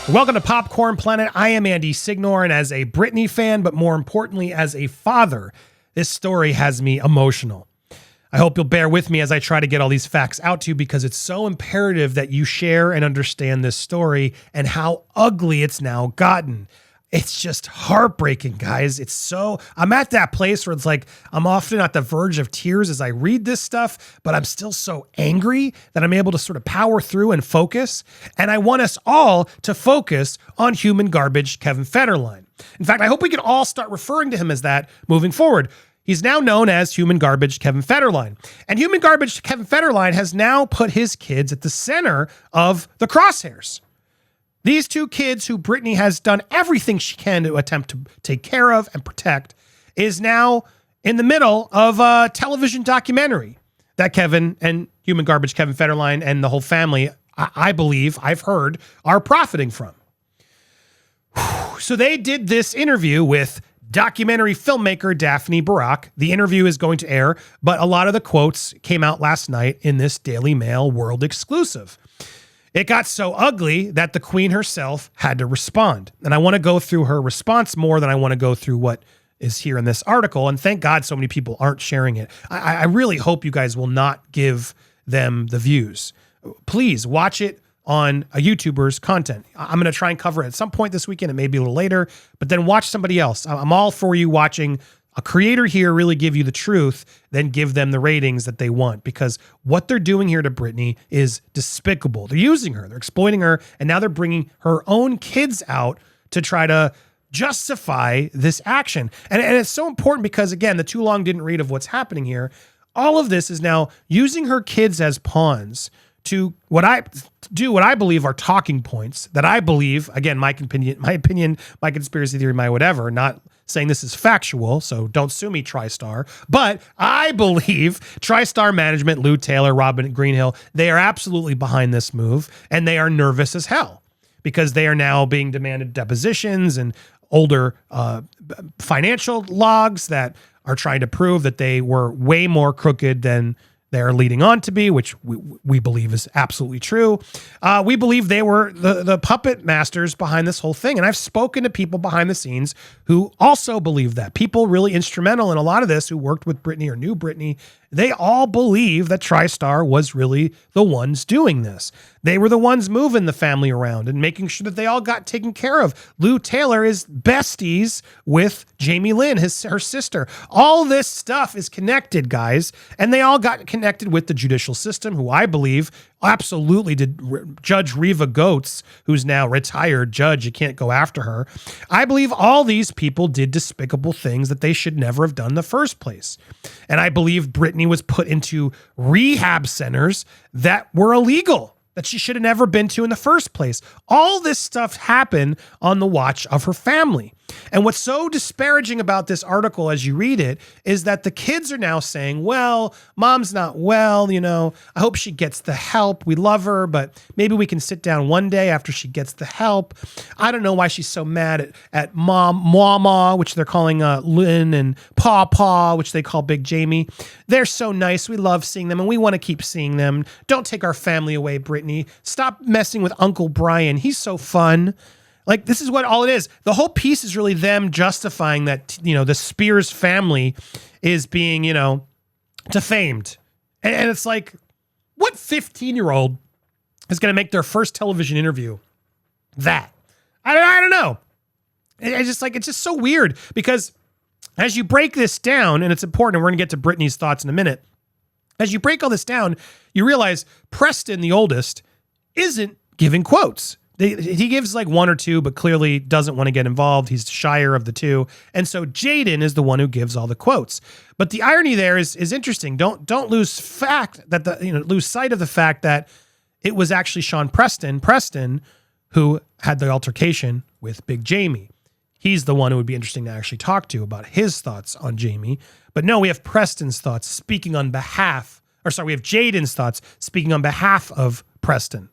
Welcome to Popcorn Planet. I am Andy Signor, and as a Britney fan, but more importantly, as a father, this story has me emotional. I hope you'll bear with me as I try to get all these facts out to you because it's so imperative that you share and understand this story and how ugly it's now gotten. It's just heartbreaking, guys. I'm at that place where it's like I'm often at the verge of tears as I read this stuff, but I'm still so angry that I'm able to sort of power through and focus. And I want us all to focus on human garbage Kevin Federline. In fact, I hope we can all start referring to him as that moving forward. He's now known as Human Garbage Kevin Federline. And Human Garbage Kevin Federline has now put his kids at the center of the crosshairs. These two kids who Britney has done everything she can to attempt to take care of and protect is now in the middle of a television documentary that Kevin and Human Garbage Kevin Federline and the whole family, I believe, I've heard, are profiting from. So they did this interview with documentary filmmaker Daphne Barak. The interview is going to air, but a lot of the quotes came out last night in this Daily Mail World exclusive. It got so ugly that the Queen herself had to respond. And I want to go through her response more than I want to go through what is here in this article. And thank God so many people aren't sharing it. I really hope you guys will not give them the views. Please watch it on a YouTuber's content. I'm going to try and cover it at some point this weekend. It may be a little later, but then watch somebody else. I'm all for you watching a creator here really give you the truth, then give them the ratings that they want, because what they're doing here to Britney is despicable. They're using her, they're exploiting her, and now they're bringing her own kids out to try to justify this action. And it's so important because, again, the too long didn't read of what's happening here. All of this is now using her kids as pawns to what I believe are talking points that I believe, again, my opinion, my conspiracy theory, my whatever, not saying this is factual, so don't sue me, TriStar. But I believe TriStar Management, Lou Taylor, Robin Greenhill, they are absolutely behind this move, and they are nervous as hell because they are now being demanded depositions and older financial logs that are trying to prove that they were way more crooked than they're leading on to be, which we believe is absolutely true. We believe they were the puppet masters behind this whole thing. And I've spoken to people behind the scenes who also believe that. People really instrumental in a lot of this who worked with Britney or knew Britney. They all believe that TriStar was really the ones doing this. They were the ones moving the family around and making sure that they all got taken care of. Lou Taylor is besties with Jamie Lynn, her sister. All this stuff is connected, guys, and they all got connected with the judicial system, who I believe absolutely did. Judge Reva Goetz, who's now retired judge, you can't go after her. I believe all these people did despicable things that they should never have done in the first place. And I believe Britney was put into rehab centers that were illegal, that she should have never been to in the first place. All this stuff happened on the watch of her family. And what's so disparaging about this article as you read it is that the kids are now saying, well, mom's not well, I hope she gets the help. We love her, but maybe we can sit down one day after she gets the help. I don't know why she's so mad at Mama, which they're calling Lynn, and Paw, which they call Big Jamie. They're so nice. We love seeing them and we want to keep seeing them. Don't take our family away, Britney. Stop messing with Uncle Brian. He's so fun. Like, this is what all it is. The whole piece is really them justifying that, the Spears family is being, defamed. And it's like, what 15-year-old is going to make their first television interview that? I don't know. It's just so weird because as you break this down, and it's important, and we're going to get to Britney's thoughts in a minute. As you break all this down, you realize Preston, the oldest, isn't giving quotes. He gives like one or two, but clearly doesn't want to get involved. He's shyer of the two. And so Jayden is the one who gives all the quotes. But the irony there is interesting. Don't lose sight of the fact that it was actually Sean Preston who had the altercation with Big Jamie. He's the one who would be interesting to actually talk to about his thoughts on Jamie. But no, we have Preston's thoughts speaking on behalf, we have Jayden's thoughts speaking on behalf of Preston.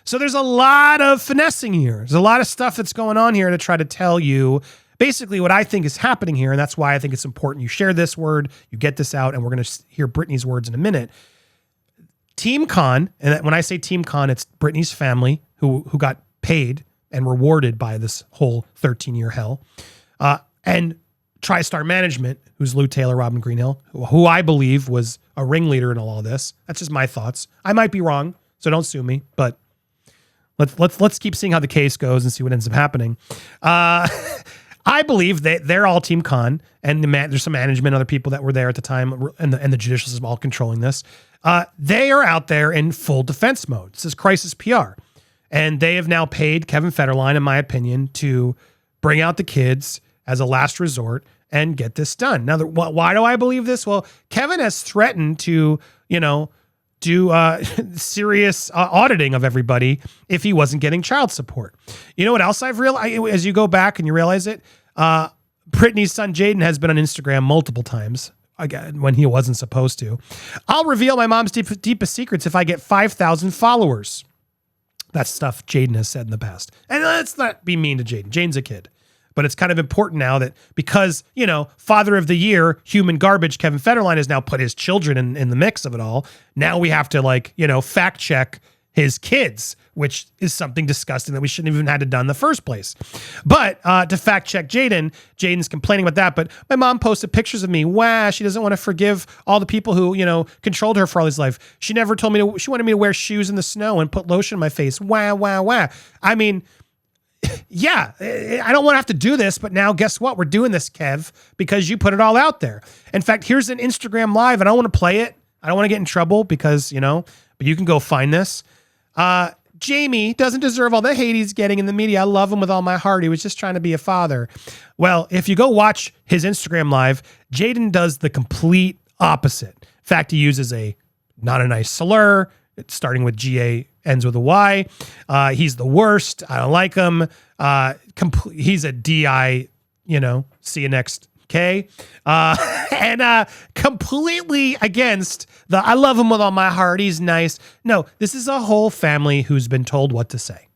So there's a lot of finessing here. There's a lot of stuff that's going on here to try to tell you basically what I think is happening here. And that's why I think it's important you share this word, you get this out, and we're going to hear Britney's words in a minute. Team Con, and when I say Team Con, it's Britney's family who got paid and rewarded by this whole 13-year hell. And TriStar Management, who's Lou Taylor, Robin Greenhill, who I believe was a ringleader in all this. That's just my thoughts. I might be wrong, so don't sue me. But let's keep seeing how the case goes and see what ends up happening. I believe that they're all Team Con, and there's some management, other people that were there at the time, and the judicial system all controlling this. They are out there in full defense mode. This is crisis PR. And they have now paid Kevin Federline, in my opinion, to bring out the kids as a last resort and get this done. Now, why do I believe this? Well, Kevin has threatened to, do serious auditing of everybody if he wasn't getting child support. You know what else I've realized as you go back and you realize it? Britney's son Jayden has been on Instagram multiple times, again, when he wasn't supposed to. I'll reveal my mom's deepest secrets if I get 5,000 followers. That's stuff Jayden has said in the past. And let's not be mean to Jayden. Jayden's a kid. But it's kind of important now that because, Father of the Year, human garbage, Kevin Federline has now put his children in the mix of it all. Now we have to fact check his kids, which is something disgusting that we shouldn't have even had to done in the first place. But to fact check Jayden's complaining about that. But my mom posted pictures of me. Wow, she doesn't want to forgive all the people who, controlled her for all his life. She never told me she wanted me to wear shoes in the snow and put lotion on my face. Wow. I mean, yeah, I don't want to have to do this, but now guess what? We're doing this, Kev, because you put it all out there. In fact, here's an Instagram Live, and I don't want to play it. I don't want to get in trouble because, but you can go find this. Jamie doesn't deserve all the hate he's getting in the media. I love him with all my heart. He was just trying to be a father. Well, if you go watch his Instagram Live, Jayden does the complete opposite. In fact, he uses not a nice slur. It's starting with G-A, ends with a Y. He's the worst. I don't like him. He's a D-I, see you next K. And completely against I love him with all my heart. He's nice. No, this is a whole family who's been told what to say.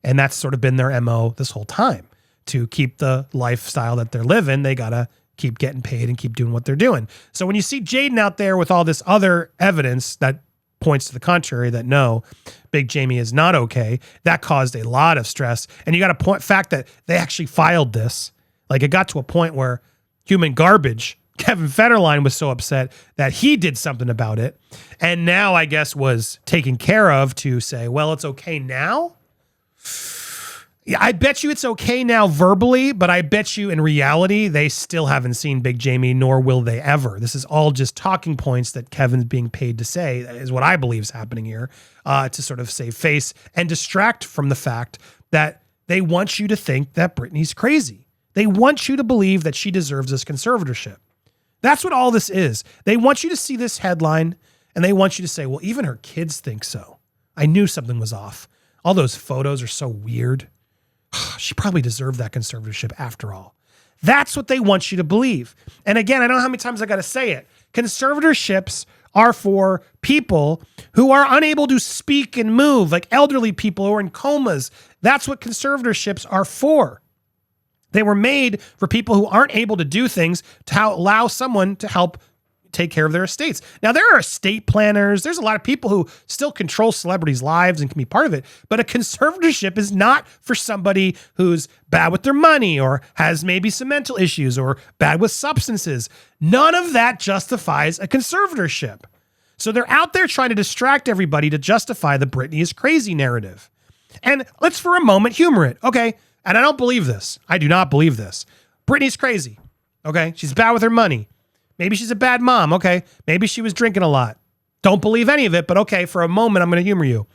And that's sort of been their MO this whole time. To keep the lifestyle that they're living, they got to keep getting paid and keep doing what they're doing. So when you see Jayden out there with all this other evidence that points to the contrary, that no, Big Jamie is not okay, that caused a lot of stress. And you got a fact that they actually filed this. Like, it got to a point where human garbage, Kevin Federline, was so upset that he did something about it. And now I guess was taken care of to say, well, it's okay now. Yeah, I bet you it's okay now verbally, but I bet you in reality, they still haven't seen Big Jamie, nor will they ever. This is all just talking points that Kevin's being paid to say, is what I believe is happening here, to sort of save face and distract from the fact that they want you to think that Britney's crazy. They want you to believe that she deserves this conservatorship. That's what all this is. They want you to see this headline, and they want you to say, well, even her kids think so. I knew something was off. All those photos are so weird. She probably deserved that conservatorship after all. That's what they want you to believe. And again, I don't know how many times I got to say it. Conservatorships are for people who are unable to speak and move, like elderly people who are in comas. That's what conservatorships are for. They were made for people who aren't able to do things to allow someone to help take care of their estates. Now, there are estate planners. There's a lot of people who still control celebrities' lives and can be part of it. But a conservatorship is not for somebody who's bad with their money or has maybe some mental issues or bad with substances. None of that justifies a conservatorship. So they're out there trying to distract everybody to justify the Britney is crazy narrative. And let's for a moment humor it. Okay. And I don't believe this. I do not believe this. Britney's crazy. Okay. She's bad with her money. Maybe she's a bad mom. Okay. Maybe she was drinking a lot. Don't believe any of it, but okay, for a moment, I'm going to humor you.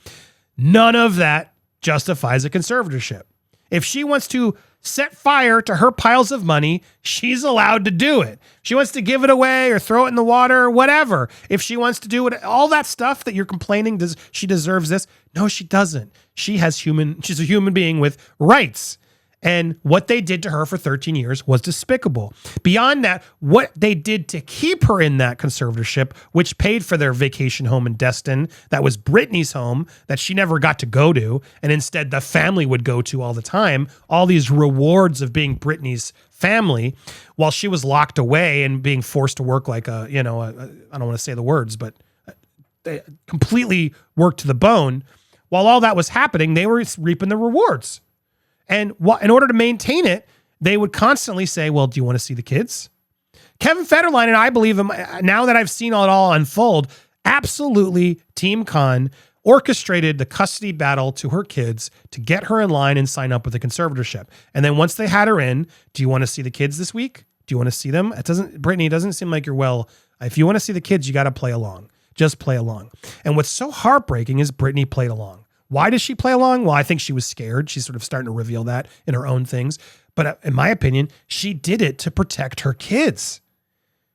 None of that justifies a conservatorship. If she wants to set fire to her piles of money, she's allowed to do it. She wants to give it away or throw it in the water or whatever. If she wants to do it, all that stuff that you're complaining, she deserves this? No, she doesn't. She's a human being with rights. And what they did to her for 13 years was despicable. Beyond that, what they did to keep her in that conservatorship, which paid for their vacation home in Destin, that was Britney's home that she never got to go to, and instead the family would go to all the time, all these rewards of being Britney's family, while she was locked away and being forced to work like I don't want to say the words, but they completely worked to the bone. While all that was happening, they were reaping the rewards. And in order to maintain it, they would constantly say, well, do you want to see the kids? Kevin Federline, and I believe him, now that I've seen it all unfold, absolutely Team Con orchestrated the custody battle to her kids to get her in line and sign up with the conservatorship. And then once they had her in, do you want to see the kids this week? Do you want to see them? Britney, it doesn't seem like you're well. If you want to see the kids, you got to play along. Just play along. And what's so heartbreaking is Britney played along. Why does she play along? Well, I think she was scared. She's sort of starting to reveal that in her own things. But in my opinion, she did it to protect her kids.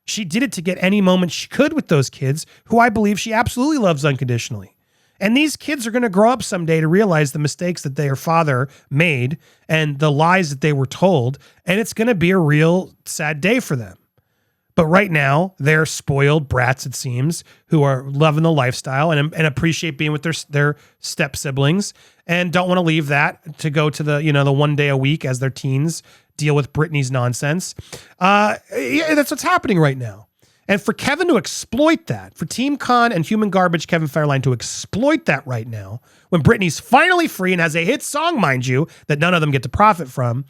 She did it to get any moment she could with those kids, who I believe she absolutely loves unconditionally. And these kids are going to grow up someday to realize the mistakes that their father made and the lies that they were told. And it's going to be a real sad day for them. But right now, they're spoiled brats, it seems, who are loving the lifestyle and appreciate being with their step siblings and don't want to leave that to go to the one day a week as their teens deal with Britney's nonsense. That's what's happening right now. And for Kevin to exploit that, for Team Con and Human Garbage Kevin Federline to exploit that right now, when Britney's finally free and has a hit song, mind you, that none of them get to profit from,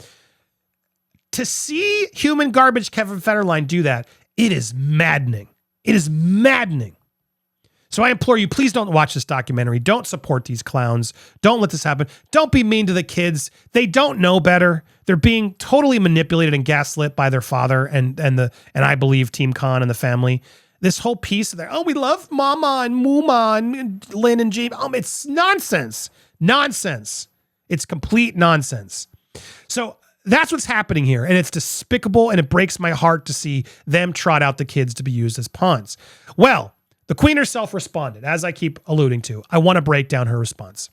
to see Human Garbage Kevin Federline do that, it is maddening. It is maddening. So I implore you, please don't watch this documentary. Don't support these clowns. Don't let this happen. Don't be mean to the kids. They don't know better. They're being totally manipulated and gaslit by their father and I believe Team Con and the family. This whole piece of we love Mama and Muma and Lynn and Jamie. It's nonsense. Nonsense. It's complete nonsense. So that's what's happening here. And it's despicable and it breaks my heart to see them trot out the kids to be used as pawns. Well, the Queen herself responded, as I keep alluding to. I want to break down her response.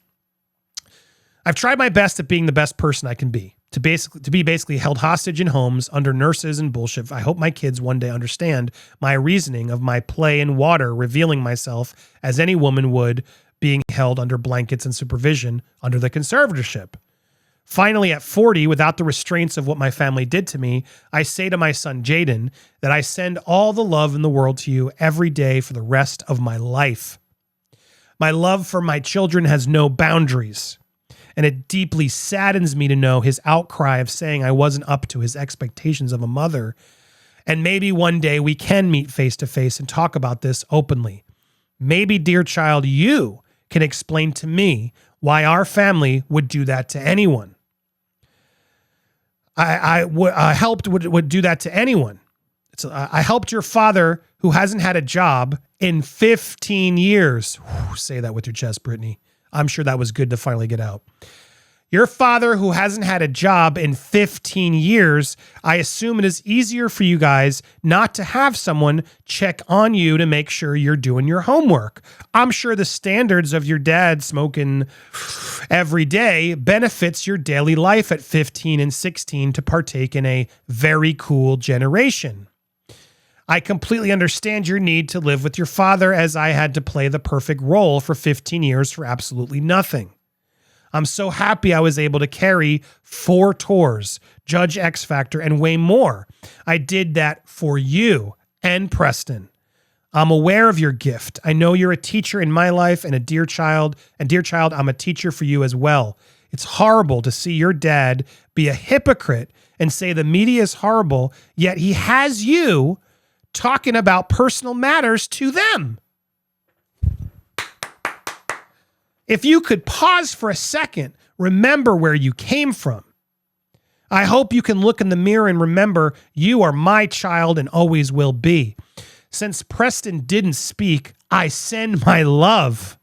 I've tried my best at being the best person I can be, to be basically held hostage in homes under nurses and bullshit. I hope my kids one day understand my reasoning of my play in water, revealing myself as any woman would, being held under blankets and supervision under the conservatorship. Finally, at 40, without the restraints of what my family did to me, I say to my son, Jayden, that I send all the love in the world to you every day for the rest of my life. My love for my children has no boundaries, and it deeply saddens me to know his outcry of saying I wasn't up to his expectations of a mother. And maybe one day we can meet face to face and talk about this openly. Maybe, dear child, you can explain to me why our family would do that to anyone. I would do that to anyone. I helped your father, who hasn't had a job in 15 years. Whew, say that with your chest, Britney. I'm sure that was good to finally get out. Your father, who hasn't had a job in 15 years, I assume it is easier for you guys not to have someone check on you to make sure you're doing your homework. I'm sure the standards of your dad smoking every day benefits your daily life at 15 and 16 to partake in a very cool generation. I completely understand your need to live with your father, as I had to play the perfect role for 15 years for absolutely nothing. I'm so happy I was able to carry 4 tours, Judge X Factor, and way more. I did that for you and Preston. I'm aware of your gift. I know you're a teacher in my life and a dear child. And dear child, I'm a teacher for you as well. It's horrible to see your dad be a hypocrite and say the media is horrible, yet he has you talking about personal matters to them. If you could pause for a second, remember where you came from. I hope you can look in the mirror and remember you are my child and always will be. Since Preston didn't speak, I send my love.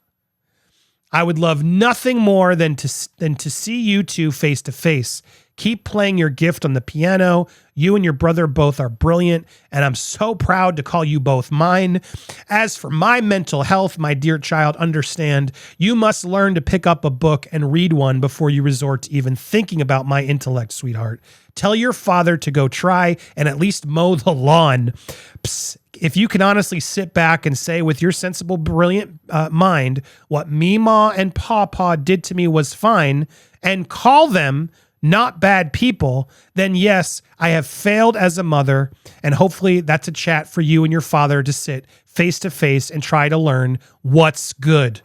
I would love nothing more than to see you two face to face. Keep playing your gift on the piano. You and your brother both are brilliant, and I'm so proud to call you both mine. As for my mental health, my dear child, understand you must learn to pick up a book and read one before you resort to even thinking about my intellect, sweetheart. Tell your father to go try and at least mow the lawn. Psst. If you can honestly sit back and say with your sensible, brilliant mind, what Meemaw and Pawpaw did to me was fine, and call them not bad people, then yes, I have failed as a mother, and hopefully that's a chat for you and your father to sit face to face and try to learn what's good.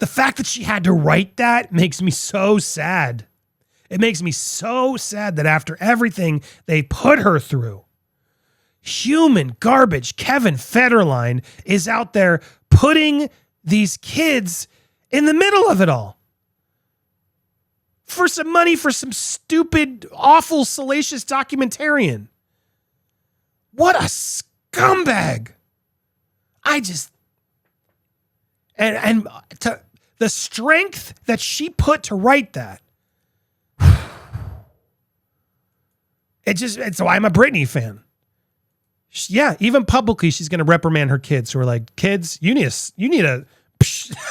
The fact that she had to write that makes me so sad. It makes me so sad that after everything they put her through, human garbage Kevin Federline is out there putting these kids in the middle of it all. For some money for some stupid, awful, salacious documentarian. What a scumbag. And the strength that she put to write that. So I'm a Britney fan. Yeah, even publicly, she's going to reprimand her kids who are like, kids, you need a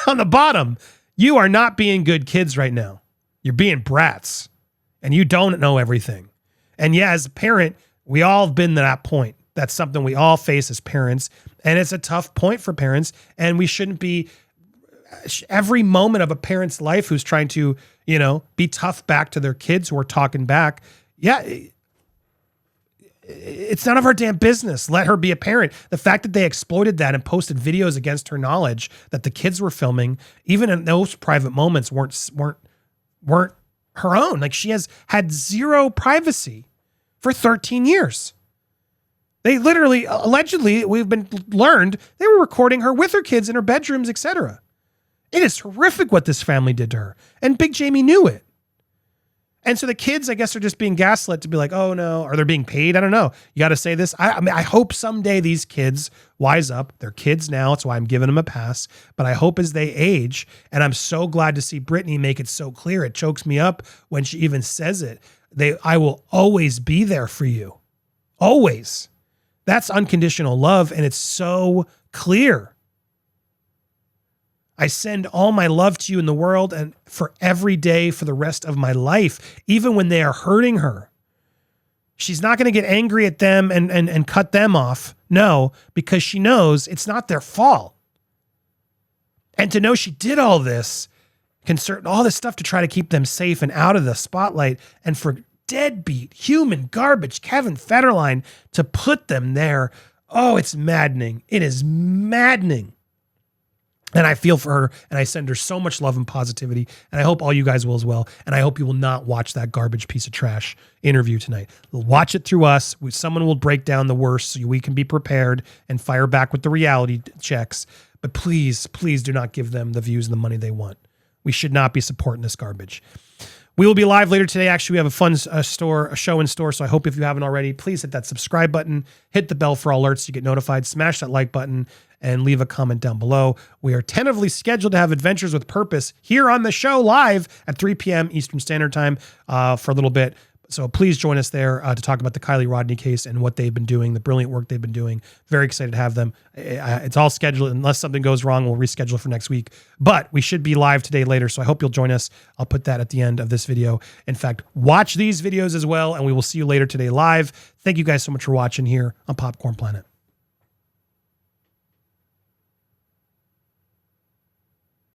on the bottom. You are not being good kids right now. You're being brats and you don't know everything. And yeah, as a parent, we all have been to that point. That's something we all face as parents. And it's a tough point for parents. And we shouldn't be every moment of a parent's life who's trying to, be tough back to their kids who are talking back. Yeah. It's none of our damn business. Let her be a parent. The fact that they exploited that and posted videos against her knowledge that the kids were filming, even in those private moments, weren't her own. Like, she has had zero privacy for 13 years. They literally, allegedly, we've been learned they were recording her with her kids in her bedrooms, etc. It is horrific what this family did to her, and Big Jamie knew it. And so the kids, I guess, are just being gaslit to be like, oh no, or they're being paid. I don't know. You got to say this. I mean, I hope someday these kids wise up. They're kids now. That's why I'm giving them a pass. But I hope as they age, and I'm so glad to see Britney make it so clear. It chokes me up when she even says it. I will always be there for you. Always. That's unconditional love. And it's so clear. I send all my love to you in the world and for every day for the rest of my life, even when they are hurting her. She's not going to get angry at them and cut them off. No, because she knows it's not their fault. And to know she did all this, all this stuff to try to keep them safe and out of the spotlight, and for deadbeat, human garbage Kevin Federline to put them there. Oh, it's maddening. It is maddening. And I feel for her, and I send her so much love and positivity, and I hope all you guys will as well. And I hope you will not watch that garbage piece of trash interview tonight. Watch it through us. Someone will break down the worst so we can be prepared and fire back with the reality checks. But please, please do not give them the views and the money they want. We should not be supporting this garbage. We will be live later today. Actually, we have a fun show in store. So I hope if you haven't already, please hit that subscribe button, hit the bell for all alerts to get notified, smash that like button, and leave a comment down below. We are tentatively scheduled to have Adventures with Purpose here on the show live at 3 p.m. Eastern Standard Time for a little bit. So please join us there to talk about the Kylie Rodney case and what they've been doing, the brilliant work they've been doing. Very excited to have them. It's all scheduled. Unless something goes wrong, we'll reschedule for next week. But we should be live today later, so I hope you'll join us. I'll put that at the end of this video. In fact, watch these videos as well, and we will see you later today live. Thank you guys so much for watching here on Popcorn Planet.